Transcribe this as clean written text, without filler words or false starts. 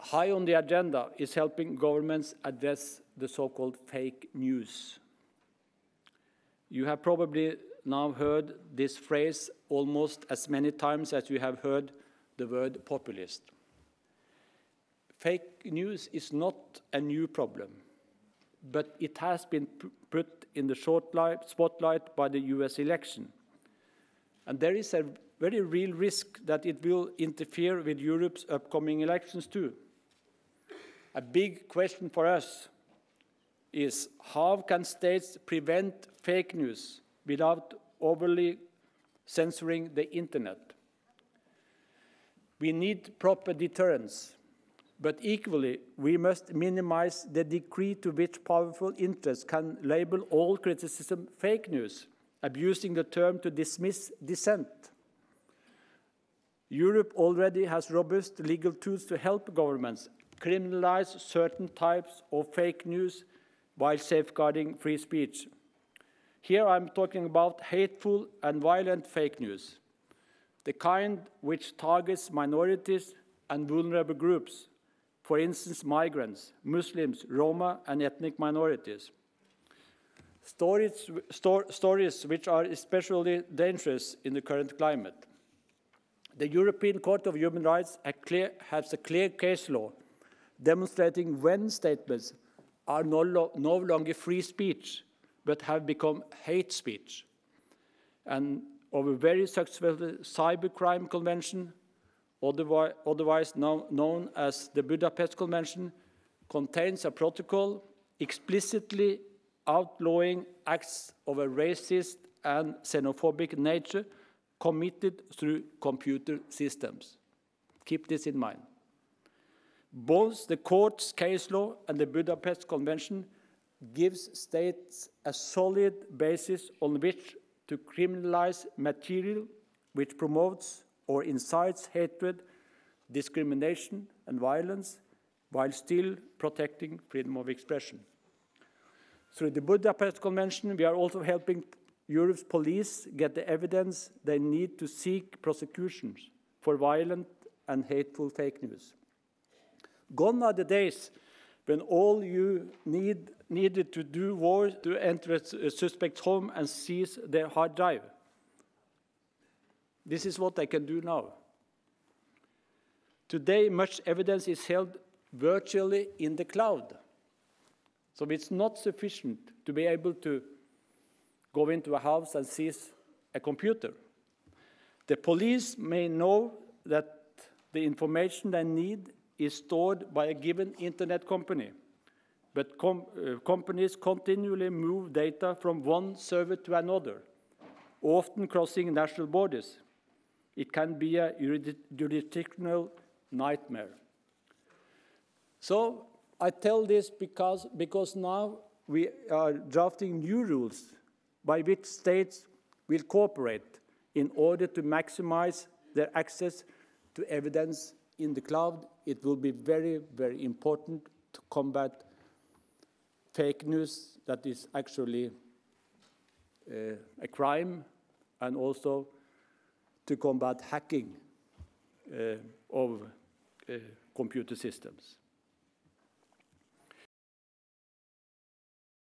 high on the agenda is helping governments address the so-called fake news. You have probably now heard this phrase almost as many times as you have heard the word populist. Fake news is not a new problem, but it has been put in the spotlight by the US election. And there is a very real risk that it will interfere with Europe's upcoming elections too. A big question for us is how can states prevent fake news without overly censoring the internet? We need proper deterrence, but equally we must minimize the degree to which powerful interests can label all criticism fake news, abusing the term to dismiss dissent. Europe already has robust legal tools to help governments criminalize certain types of fake news while safeguarding free speech. Here I'm talking about hateful and violent fake news, the kind which targets minorities and vulnerable groups, for instance, migrants, Muslims, Roma, and ethnic minorities. Stories which are especially dangerous in the current climate. The European Court of Human Rights has a clear case law demonstrating when statements are no longer free speech, but have become hate speech. And of a very successful cybercrime convention, otherwise known as the Budapest Convention, contains a protocol explicitly outlawing acts of a racist and xenophobic nature committed through computer systems. Keep this in mind. Both the court's case law and the Budapest Convention gives states a solid basis on which to criminalize material which promotes or incites hatred, discrimination, and violence, while still protecting freedom of expression. Through the Budapest Convention, we are also helping Europe's police get the evidence they need to seek prosecutions for violent and hateful fake news. Gone are the days when all you needed to do was to enter a suspect's home and seize their hard drive. This is what they can do now. Today, much evidence is held virtually in the cloud. So it's not sufficient to be able to go into a house and seize a computer. The police may know that the information they need is stored by a given internet company, but companies continually move data from one server to another, often crossing national borders. It can be a jurisdictional nightmare. So I tell this because now we are drafting new rules by which states will cooperate in order to maximize their access to evidence in the cloud. It will be very, very important to combat fake news that is actually a crime, and also to combat hacking of computer systems.